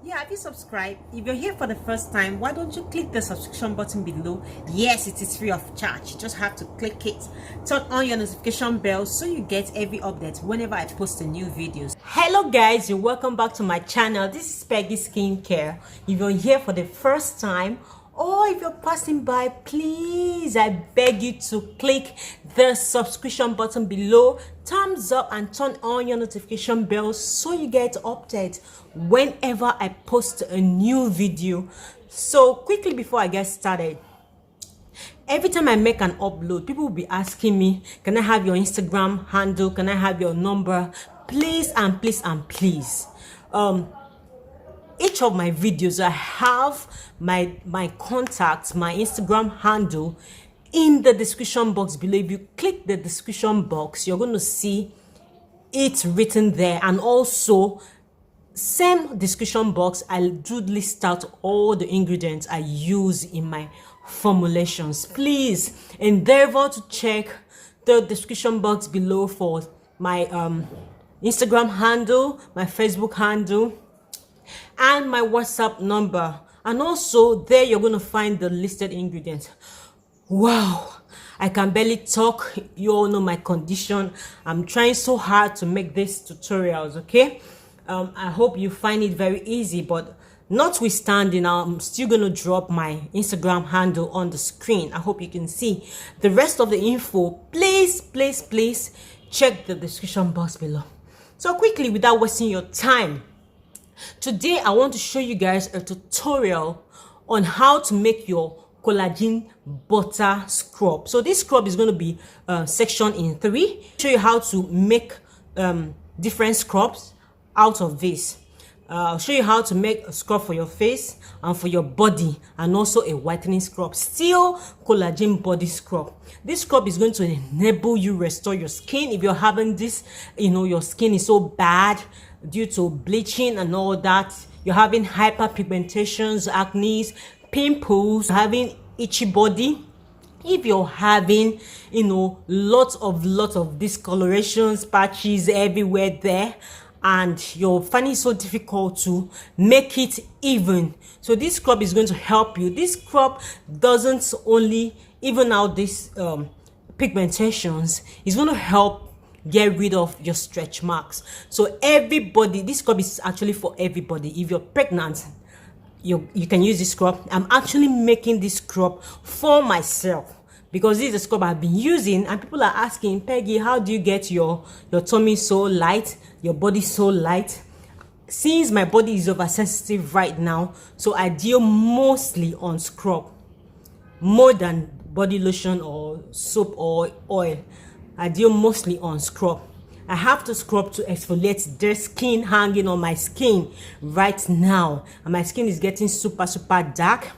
Yeah, have you subscribed? If you're here for the first time, why don't you click the subscription button below? Yes, it is free of charge. You just have to click it. Turn on your notification bell so you get every update whenever I post a new videos. Hello guys, and welcome back to my channel. This is Peggy Skincare. If you're here for the first time, or if you're passing by, please, I beg you to click the subscription button below, thumbs up, and turn on your notification bell so you get updates whenever I post a new video. So quickly before I get started, every time I make an upload, people will be asking me, can I have your Instagram handle? Can I have your number? Please and please and please. Each of my videos, I have my contacts, my Instagram handle in the description box below. If you click the description box, you're going to see it written there. And also, same description box, I do list out all the ingredients I use in my formulations. Please endeavor to check the description box below for my Instagram handle, my Facebook handle, and my WhatsApp number. And also there you're going to find the listed ingredients. Wow, I can barely talk. You all know my condition. I'm trying so hard to make these tutorials, okay? I hope you find it very easy, but notwithstanding, I'm still going to drop my Instagram handle on the screen. I hope you can see the rest of the info. Please check the description box below. So quickly, without wasting your time, today I want to show you guys a tutorial on how to make your collagen butter scrub. So this scrub is going to be sectioned in 3. Show you how to make different scrubs out of this. I'll show you how to make a scrub for your face and for your body, and also a whitening scrub, still collagen body scrub. This scrub is going to enable you restore your skin. If you're having this, your skin is so bad due to bleaching and all that, you're having hyperpigmentations, acne, pimples, having itchy body, if you're having lots of discolorations, patches everywhere there, and you're finding it so difficult to make it even, so this scrub is going to help you. This scrub doesn't only even out these pigmentations, it's going to help get rid of your stretch marks. So everybody, this scrub is actually for everybody. If you're pregnant, you can use this scrub. I'm actually making this scrub for myself because this is a scrub I've been using, and people are asking, Peggy, how do you get your tummy so light, your body so light? Since my body is oversensitive right now, so I deal mostly on scrub more than body lotion or soap or oil. I deal mostly on scrub. I have to scrub to exfoliate the skin hanging on my skin right now, and my skin is getting super dark.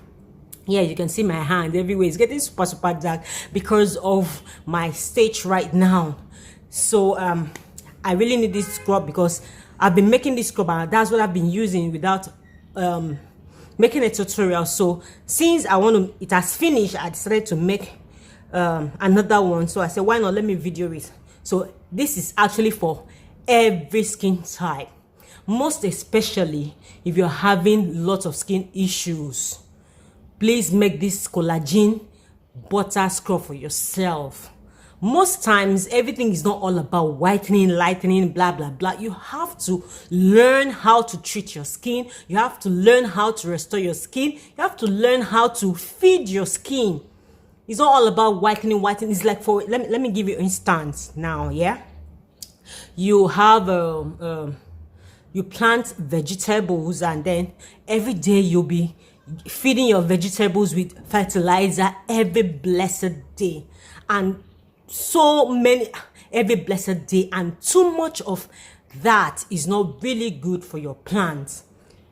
Yeah, you can see my hand everywhere. It's getting super dark because of my stage right now. So I really need this scrub because I've been making this scrub, and that's what I've been using without making a tutorial. So since it has finished, I decided to make another one. So I said, why not, let me video it. So this is actually for every skin type, most especially if you're having lots of skin issues. Please make this collagen butter scrub for yourself. Most times everything is not all about whitening, lightening, blah blah. You have to learn how to treat your skin. You have to learn how to restore your skin. You have to learn how to feed your skin. It's not all about whitening. It's like, for let me give you an instance now. Yeah, you have you plant vegetables, and then every day you'll be feeding your vegetables with fertilizer every blessed day, and so many every blessed day, and too much of that is not really good for your plants.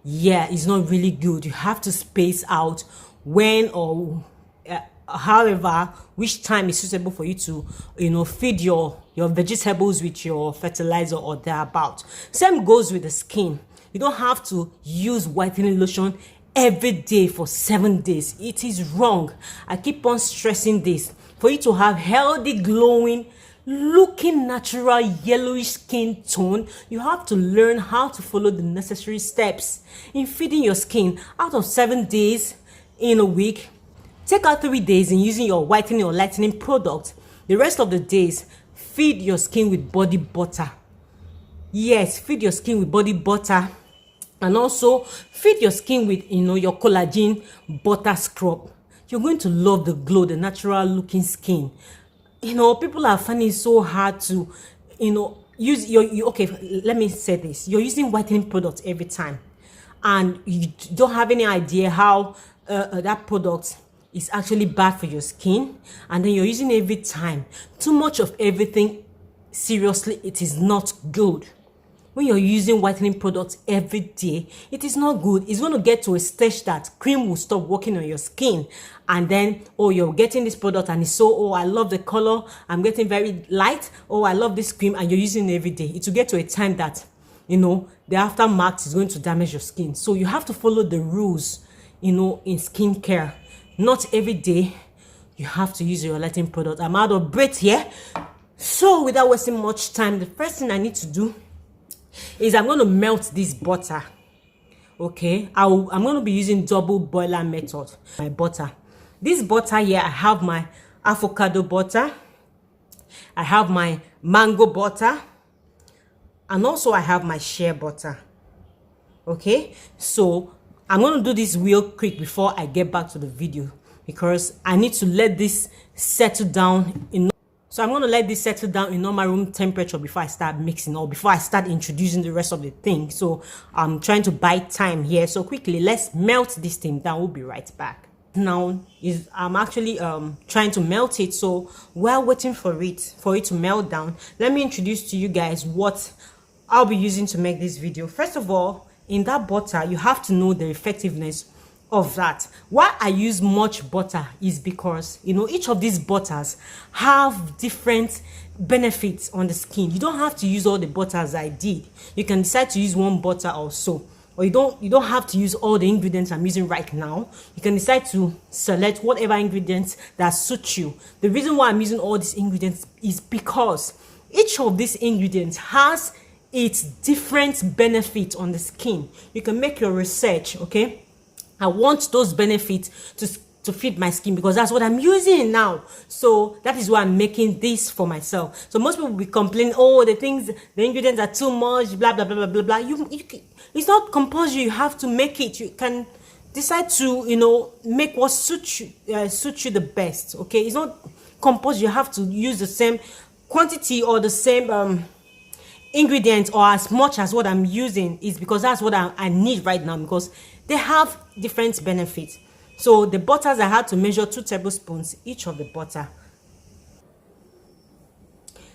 Yeah, it's not really good. You have to space out when or however which time is suitable for you to feed your vegetables with your fertilizer or thereabout. Same goes with the skin. You don't have to use whitening lotion every day for 7 days. It is wrong. I keep on stressing this. For you to have healthy glowing looking natural yellowish skin tone, you have to learn how to follow the necessary steps in feeding your skin. Out of 7 days in a week, take out 3 days in using your whitening or lightening product. The rest of the days, feed your skin with body butter. Yes, feed your skin with body butter, and also feed your skin with your collagen butter scrub. You're going to love the glow, the natural looking skin. People are finding it so hard to use okay, let me say this. You're using whitening products every time, and you don't have any idea how that product is actually bad for your skin, and then you're using it every time. Too much of everything, seriously, it is not good. When you're using whitening products every day, it is not good. It's going to get to a stage that cream will stop working on your skin, and then you're getting this product and it's so, I love the color, I'm getting very light, I love this cream, and you're using it every day. It will get to a time that the aftermath is going to damage your skin. So you have to follow the rules in skincare. Not every day you have to use your lightening product. I'm out of breath here, so without wasting much time, the first thing I need to do is I'm going to melt this butter. Okay, I'm going to be using double boiler method. My butter, this butter here, I have my avocado butter, I have my mango butter, and also I have my shea butter. Okay, so I'm going to do this real quick before I get back to the video, because I need to let this settle down So I'm going to let this settle down in normal room temperature before I start mixing, or before I start introducing the rest of the thing. So I'm trying to buy time here. So quickly, let's melt this thing down. We'll be right back. Now I'm actually trying to melt it. So while waiting for it to melt down, let me introduce to you guys what I'll be using to make this video. First of all, in that butter, you have to know the effectiveness of that. Why I use much butter is because each of these butters have different benefits on the skin. You don't have to use all the butters I did. You can decide to use one butter or so, or you don't have to use all the ingredients I'm using right now. You can decide to select whatever ingredients that suit you. The reason why I'm using all these ingredients is because each of these ingredients has its different benefits on the skin. You can make your research. Okay, I want those benefits to fit my skin, because that's what I'm using now. So that is why I'm making this for myself. So most people will be complaining, the ingredients are too much, blah blah blah blah blah blah. It's not compulsory. You have to make it. You can decide to make what suits you the best. Okay, it's not compulsory. You have to use the same quantity or the same ingredients or as much as what I'm using, is because that's what I need right now, because they have different benefits. So the butters, I had to measure 2 tablespoons each of the butter.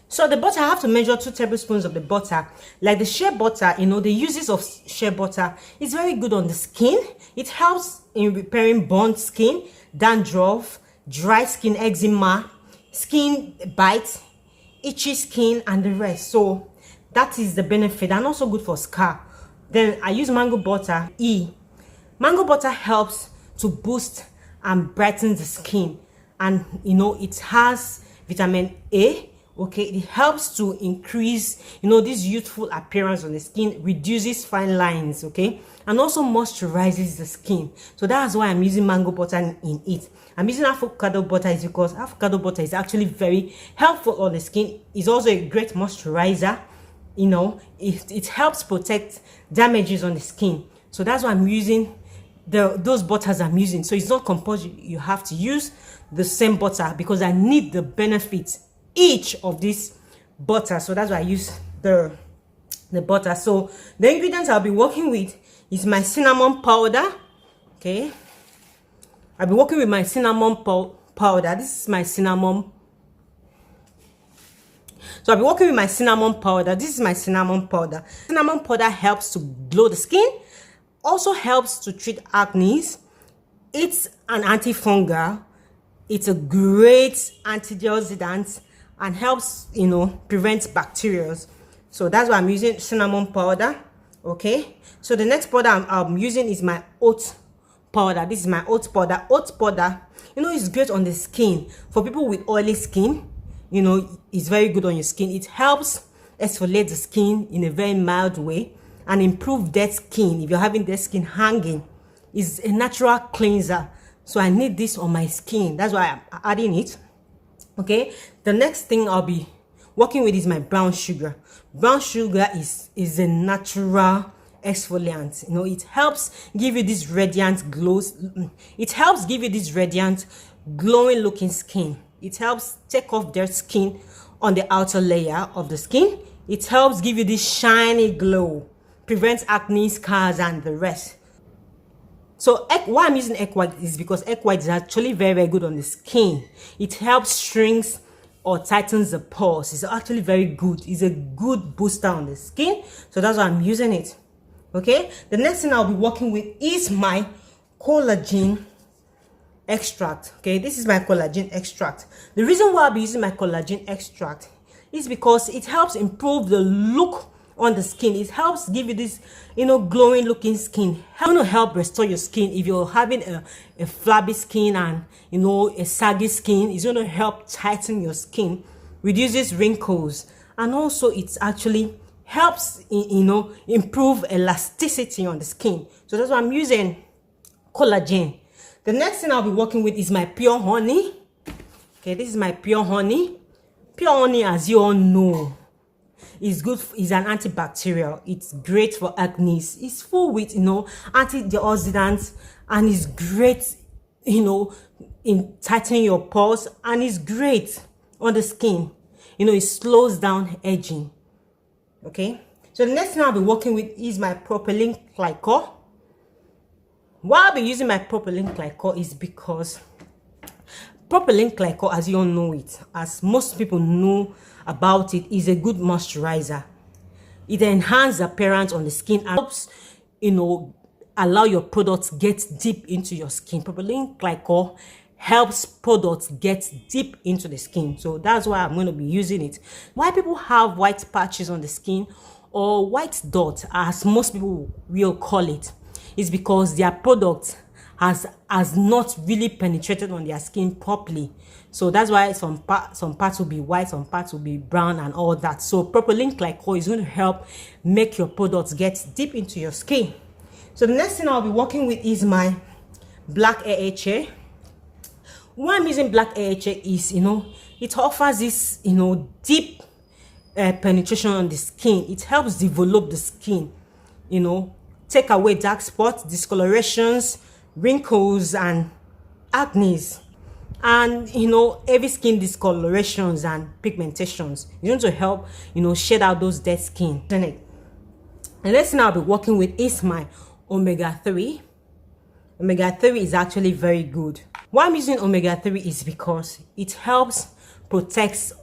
So the butter, I have to measure 2 tablespoons of the butter. Like the shea butter, the uses of shea butter is very good on the skin. It helps in repairing burnt skin, dandruff, dry skin, eczema, skin bites, itchy skin, and the rest. So that is the benefit, and also good for scar. Then I use mango butter. Mango butter helps to boost and brighten the skin, and it has vitamin A. Okay, it helps to increase this youthful appearance on the skin, reduces fine lines, okay, and also moisturizes the skin. So that's why I'm using mango butter in it. I'm using avocado butter is because avocado butter is actually very helpful on the skin. It's also a great moisturizer. It helps protect damages on the skin. So that's why I'm using those butters I'm using. So it's not compulsory you have to use the same butter, because I need the benefits each of these butter. So that's why I use the butter. So the ingredients I'll be working with is my cinnamon powder. Okay, I'll be working with my cinnamon powder. This is my cinnamon. So I'll be working with my cinnamon powder. This is my cinnamon powder. Cinnamon powder helps to glow the skin, also helps to treat acne. It's an antifungal. It's a great antioxidant and helps, prevent bacteria. So that's why I'm using cinnamon powder. Okay. So the next powder I'm using is my oat powder. This is my oat powder. Oat powder, it's great on the skin for people with oily skin. you know, is very good on your skin. It helps exfoliate the skin in a very mild way and improve dead skin. If you're having dead skin hanging, it's a natural cleanser. So I need this on my skin. That's why I'm adding it. Okay, the next thing I'll be working with is my brown sugar. Brown sugar is a natural exfoliant. You know, it helps give you this radiant glows. It helps give you this radiant, glowing looking skin. It helps take off dead skin on the outer layer of the skin. It helps give you this shiny glow, prevents acne, scars, and the rest. So why I'm using egg white is because egg white is actually very, very good on the skin. It helps shrinks or tightens the pores. It's actually very good. It's a good booster on the skin. So that's why I'm using it. Okay, the next thing I'll be working with is my collagen extract. Okay, this is my collagen extract. The reason why I'll be using my collagen extract is because it helps improve the look on the skin. It helps give you this, you know, glowing looking skin. It's going to help restore your skin. If you're having a flabby skin and, you know, a saggy skin, it's going to help tighten your skin, reduces wrinkles, and also it's actually helps, you know, improve elasticity on the skin. So that's why I'm using collagen. The next thing I'll be working with is my pure honey. Okay, this is my pure honey. Pure honey, as you all know, is good. Is an antibacterial. It's great for acne. It's full with, you know, antioxidants, and it's great, you know, in tightening your pores, and it's great on the skin. You know, it slows down aging. Okay, so the next thing I'll be working with is my propylene glycol. Why I'll be using my propylene glycol is because propylene glycol, as you all know it, as most people know about it, is a good moisturizer. It enhances appearance on the skin and helps, you know, allow your products get deep into your skin. Propylene glycol helps products get deep into the skin. So that's why I'm going to be using it. Why people have white patches on the skin, or white dots, as most people will call it, is because their product has not really penetrated on their skin properly. So that's why some parts will be white, some parts will be brown, and all that. So propylene glycol is going to help make your products get deep into your skin. So the next thing I'll be working with is my black AHA. Why I'm using black AHA is, you know, it offers this, you know, deep penetration on the skin. It helps develop the skin, you know, take away dark spots, discolorations, wrinkles, and acne, and, you know, heavy skin discolorations and pigmentations. It's going to help, you know, shed out those dead skin. The next thing I'll be working with is my omega-3. Omega-3 is actually very good. Why I'm using omega-3 is because it helps protect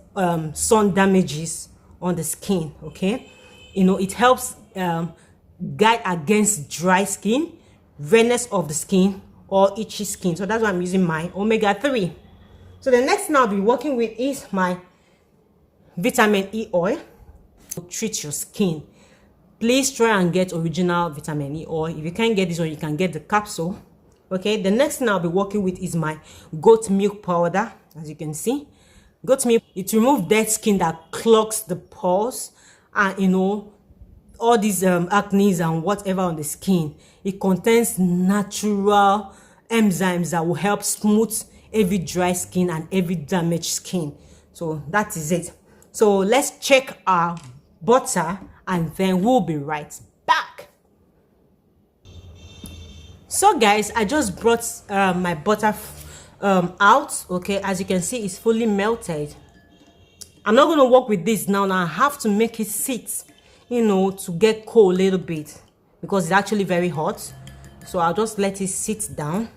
sun damages on the skin. Okay, you know, it helps guide against dry skin, redness of the skin, or itchy skin. So that's why I'm using my omega-3. So the next thing I'll be working with is my vitamin E oil to treat your skin. Please try and get original vitamin E oil. If you can't get this one, you can get the capsule. Okay, the next thing I'll be working with is my goat milk powder. As you can see, goat milk, it removes dead skin that clogs the pores and, you know, all these acne and whatever on the skin. It contains natural enzymes that will help smooth every dry skin and every damaged skin. So that is it. So let's check our butter and then we'll be right back. So guys, I just brought my butter out. Okay, as you can see, it's fully melted. I'm not going to work with this now. I have to make it sit, you know, to get cold a little bit because it's actually very hot. So I'll just let it sit down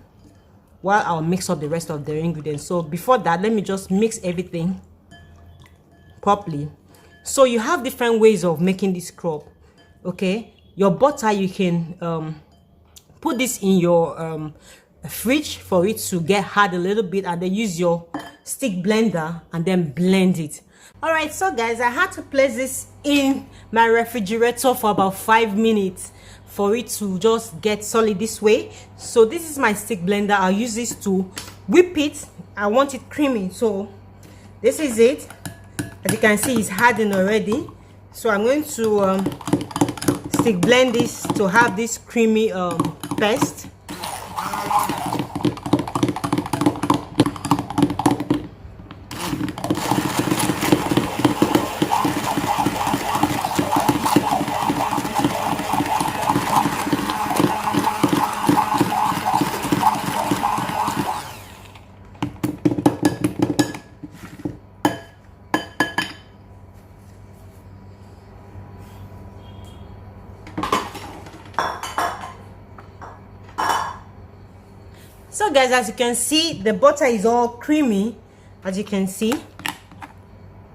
while I'll mix up the rest of the ingredients. So before that, let me just mix everything properly. So you have different ways of making this scrub. Okay, your butter, you can put this in your fridge for it to get hard a little bit, and then use your stick blender and then blend it. All right, so guys, I had to place this in my refrigerator for about 5 minutes for it to just get solid this way. So this is my stick blender. I'll use this to whip it. I want it creamy, so this is it. As you can see, it's hardened already. So I'm going to stick blend this to have this creamy paste. So guys, as you can see, the butter is all creamy. As you can see,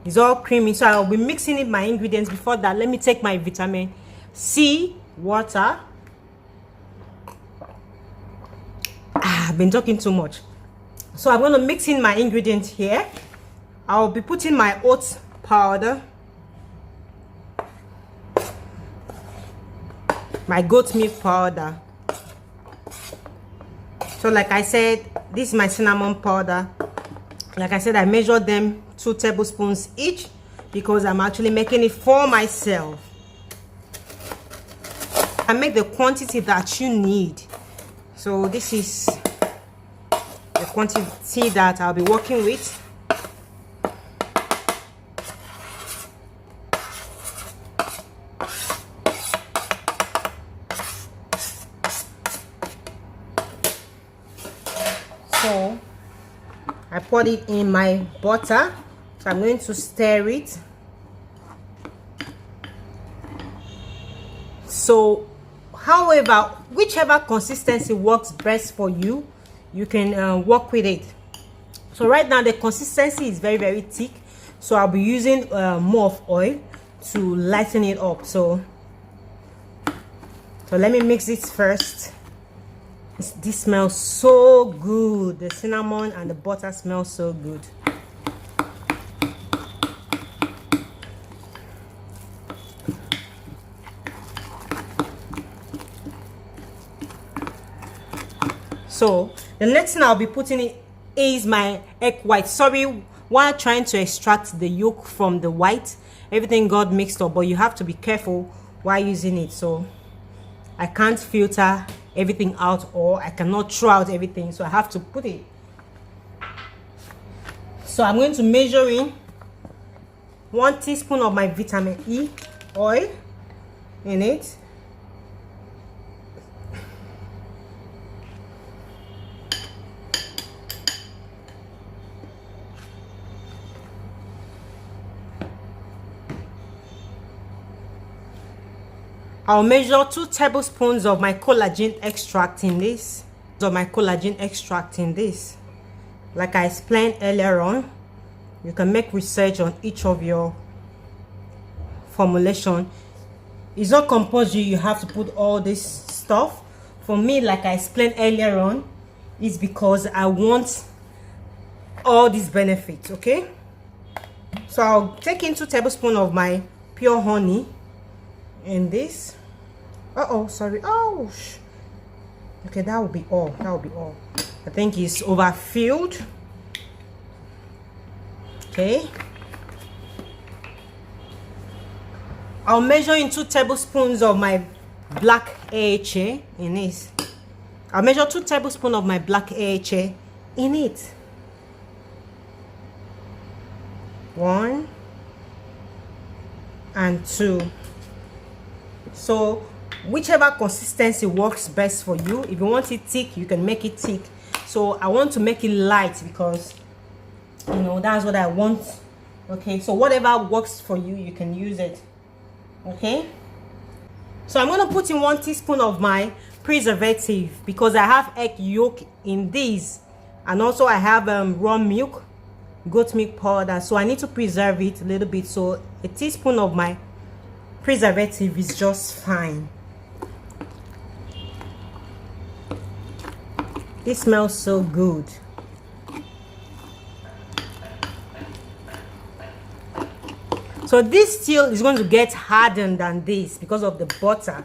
it's all creamy. So I'll be mixing in my ingredients. Before that, let me take my vitamin C water. I've been talking too much. So I'm going to mix in my ingredients here. I'll be putting my oat powder, my goat milk powder. So like I said, this is my cinnamon powder. Like I said, I measured them 2 tablespoons each because I'm actually making it for myself. I make the quantity that you need. So this is the quantity that I'll be working with. So I poured it in my butter, so I'm going to stir it. So however, whichever consistency works best for you, you can work with it. So right now the consistency is very, very thick, so I'll be using more of oil to lighten it up. So let me mix it first. This smells so good. The cinnamon and the butter smells so good. So the next thing I'll be putting in is my egg white. Sorry, while trying to extract the yolk from the white, everything got mixed up, but you have to be careful while using it. So I can't filter everything out, or I cannot throw out everything, so I have to put it. So I'm going to measure in 1 teaspoon of my vitamin E oil in it. I'll measure 2 tablespoons of my collagen extract in this. Like I explained earlier on, you can make research on each of your formulation. It's not compulsory you have to put all this stuff. For me, like I explained earlier on, it's because I want all these benefits. Okay, so I'll take in 2 tablespoons of my pure honey in this. Sorry. Okay, that will be all. I think it's overfilled. Okay, I'll measure in 2 tablespoons of my black AHA in this. I'll measure 2 tablespoons of my black AHA in it. 1 and 2. So whichever consistency works best for you. If you want it thick, you can make it thick. So I want to make it light because, you know, that's what I want. Okay, so whatever works for you, you can use it. Okay, so I'm going to put in 1 teaspoon of my preservative because I have egg yolk in this, and also I have raw milk, goat milk powder, so I need to preserve it a little bit. So a teaspoon of my preservative is just fine. This smells so good. So this still is going to get hardened than this because of the butter.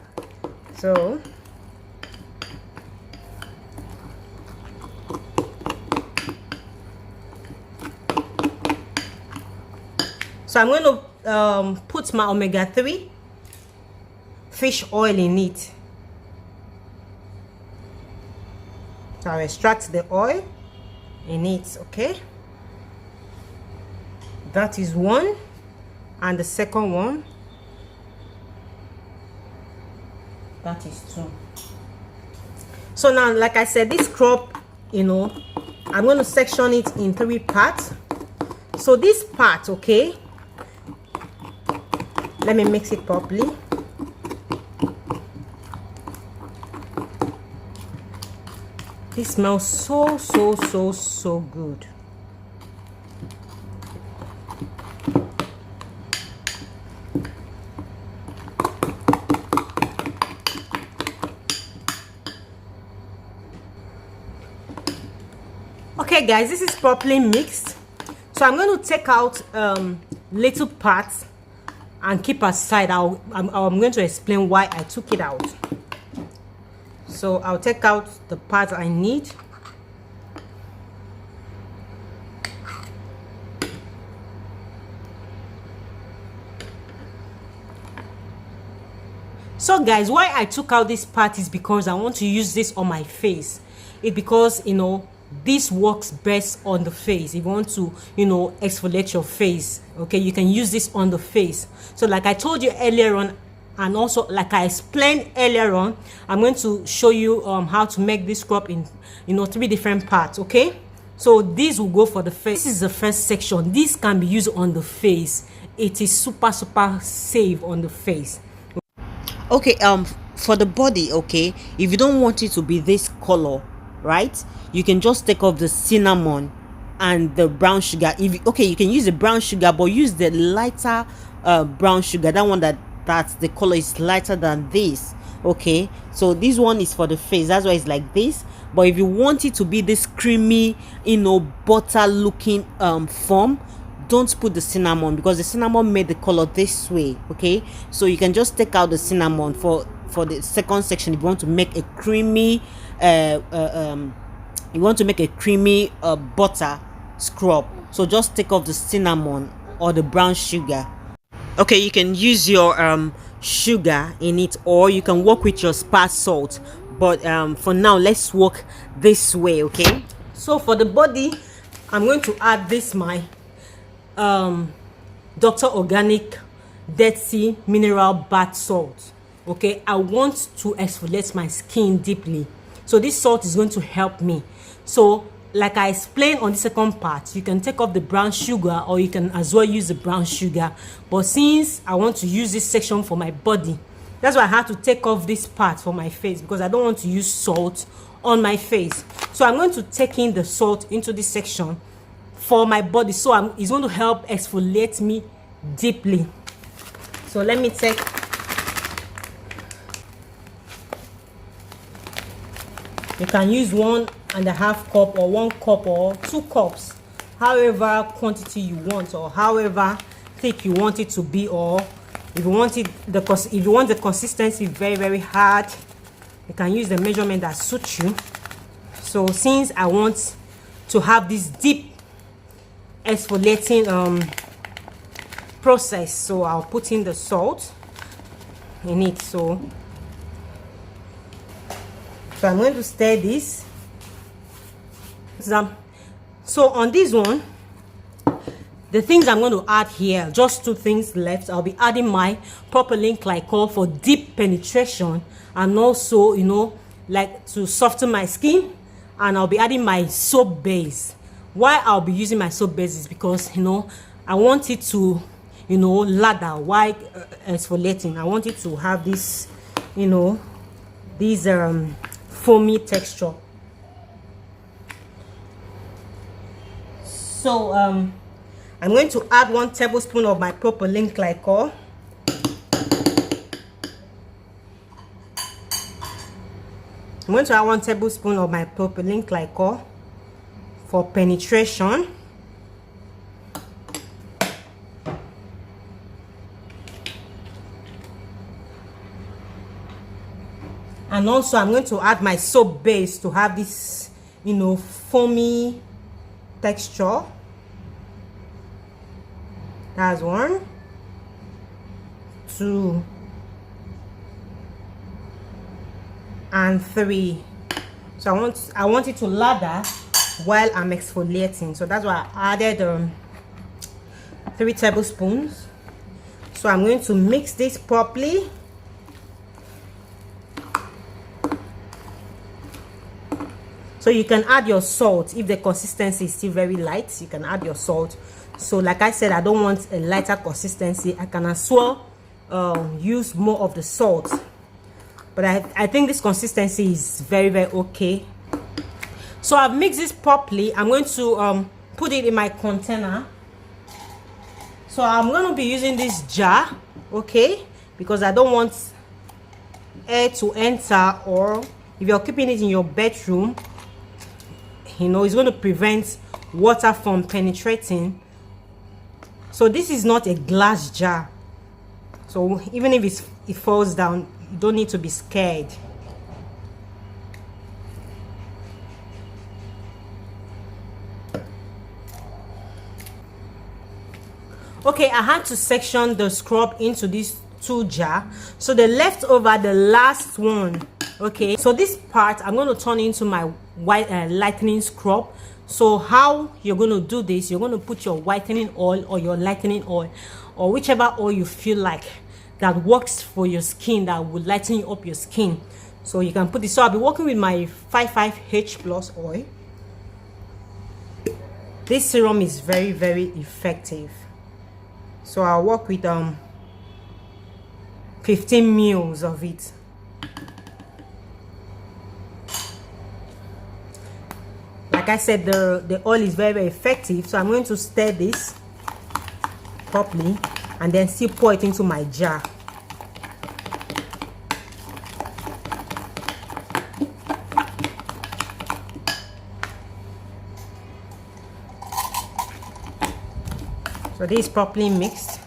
So So I'm going to put my omega-3 fish oil in it. So I'll extract the oil in it. Okay, that is one, and the second one, that is two. So now, like I said, this scrub, you know, I'm going to section it in 3 parts. So this part, okay, let me mix it properly. This smells so good. Okay guys, this is properly mixed. So I'm going to take out little parts and keep aside. I'm going to explain why I took it out. So I'll take out the parts I need. So guys, why I took out this part is because I want to use this on my face. It's because, you know, this works best on the face. If you want to, you know, exfoliate your face, okay, you can use this on the face. So like I told you earlier on, and also like I explained earlier on, I'm going to show you how to make this scrub in, you know, 3 different parts. Okay, so this will go for the face. This is the first section. This can be used on the face. It is super safe on the face. Okay, for the body, okay, if you don't want it to be this color, right, you can just take off the cinnamon and the brown sugar. If okay, you can use the brown sugar, but use the lighter brown sugar, that one that the color is lighter than this. Okay, so this one is for the face, that's why it's like this. But if you want it to be this creamy, you know, butter looking form, don't put the cinnamon, because the cinnamon made the color this way. Okay, so you can just take out the cinnamon for the second section. If you want to make a creamy butter scrub, so just take off the cinnamon or the brown sugar. Okay, you can use your sugar in it, or you can work with your sparse salt, but for now let's work this way. Okay, so for the body, I'm going to add this my Dr. Organic Dead Sea Mineral Bath Salt. Okay, I want to exfoliate my skin deeply, so this salt is going to help me. So like I explained on the second part, you can take off the brown sugar, or you can as well use the brown sugar, but since I want to use this section for my body, that's why I had to take off this part for my face, because I don't want to use salt on my face. So I'm going to take in the salt into this section for my body, so it's going to help exfoliate me deeply. So let me take, you can use 1.5 cup or 1 cup or 2 cups, however quantity you want, or however thick you want it to be, or if you want it if you want the consistency very hard, you can use the measurement that suits you. So since I want to have this deep exfoliating process, so I'll put in the salt in it. So I'm going to stir this. So on this one, the things I'm going to add here, just 2 things left. I'll be adding my Propylene glycol for deep penetration, and also, you know, like to soften my skin. And I'll be adding my soap base. Why I'll be using my soap base is because, you know, I want it to, you know, lather while exfoliating. I want it to have this, you know, this foamy texture. So I'm going to add 1 tablespoon of my Propylene glycol. I'm going to add 1 tablespoon of my Propylene glycol for penetration. And also I'm going to add my soap base to have this, you know, foamy texture. That's 1, 2, and 3. So I want it to lather while I'm exfoliating. So that's why I added 3 tablespoons. So I'm going to mix this properly. So you can add your salt if the consistency is still very light. You can add your salt. So like I said, I don't want a lighter consistency. I can as well use more of the salt. But I think this consistency is very, very okay. So I've mixed this properly. I'm going to put it in my container. So I'm going to be using this jar, okay, because I don't want air to enter, or if you're keeping it in your bedroom, you know, it's going to prevent water from penetrating. So this is not a glass jar, so even if it falls down, you don't need to be scared. Okay, I had to section the scrub into these 2 jars. So the leftover, the last one, okay, so this part I'm going to turn into my lightening scrub. So how you're going to do this, you're going to put your whitening oil or your lightening oil or whichever oil you feel like that works for your skin, that will lighten up your skin. So you can put this. So I'll be working with my 55H plus oil. This serum is very, very effective. So I'll work with 15 mils of it. Like I said, the oil is very, very effective. So I'm going to stir this properly and then still pour it into my jar. So this is properly mixed.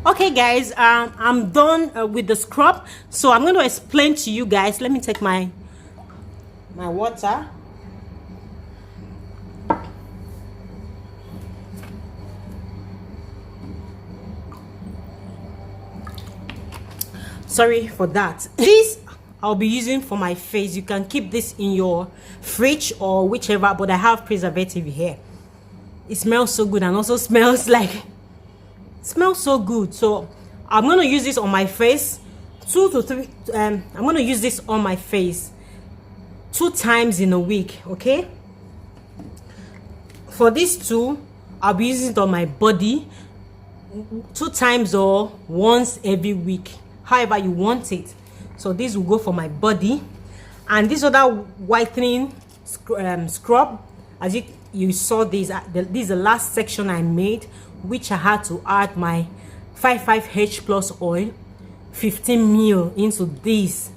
Okay guys, I'm done with the scrub. So I'm going to explain to you guys. Let me take my water. Sorry for that. This I'll be using for my face. You can keep this in your fridge or whichever, but I have preservative here. It smells so good and also smells so good. So I'm going to use this on my face 2 to 3 I'm going to use this on my face 2 times in a week, okay? For these 2, I'll be using it on my body 2 times or once every week, however you want it. So this will go for my body. And this other whitening scrub, as you saw, this is the last section I made, which I had to add my 55H plus oil 15 ml into this.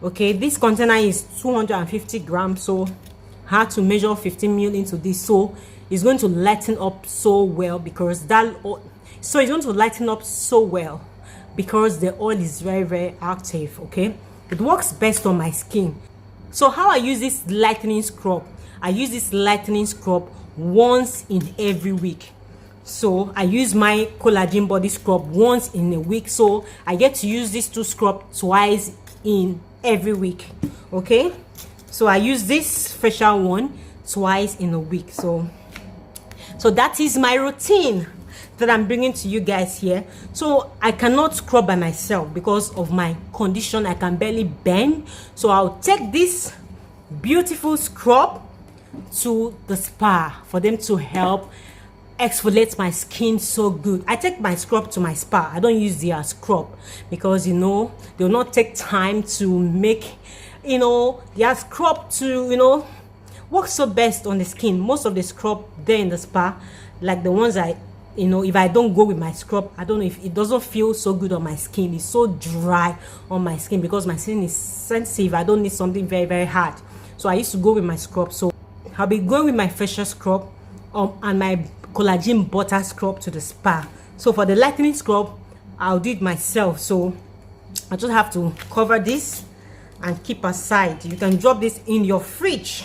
Okay, this container is 250 grams, so I had to measure 15 ml into this. So it's going to lighten up so well because it's going to lighten up so well because the oil is very, very active. Okay, it works best on my skin. So how I use this lightening scrub, I use this lightening scrub once in every week. So I use my collagen body scrub once in a week, so I get to use this 2 scrub twice in every week. Okay, so I use this facial one twice in a week. So that is my routine that I'm bringing to you guys here. So I cannot scrub by myself because of my condition. I can barely bend, so I'll take this beautiful scrub to the spa for them to help exfoliate my skin so good. I take my scrub to my spa. I don't use their scrub because, you know, they'll not take time to make, you know, their scrub to, you know, work so best on the skin. Most of the scrub there in the spa, like the ones you know, if I don't go with my scrub, I don't know, if it doesn't feel so good on my skin. It's so dry on my skin because my skin is sensitive. I don't need something very, very hard. So I used to go with my scrub. So I'll be going with my facial scrub and my collagen butter scrub to the spa. So for the lightening scrub, I'll do it myself. So I just have to cover this and keep aside. You can drop this in your fridge.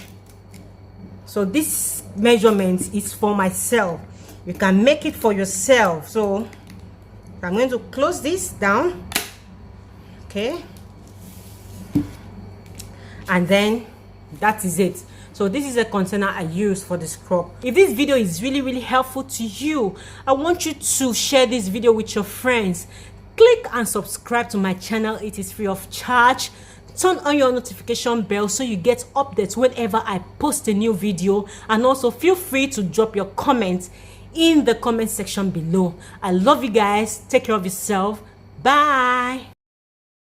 So this measurement is for myself. You can make it for yourself. So I'm going to close this down. Okay, and then that is it. So this is a container I use for the scrub. If this video is really helpful to you, I want you to share this video with your friends. Click and subscribe to my channel. It is free of charge. Turn on your notification bell so you get updates whenever I post a new video, and also feel free to drop your comments in the comment section below. I love you guys. Take care of yourself. Bye.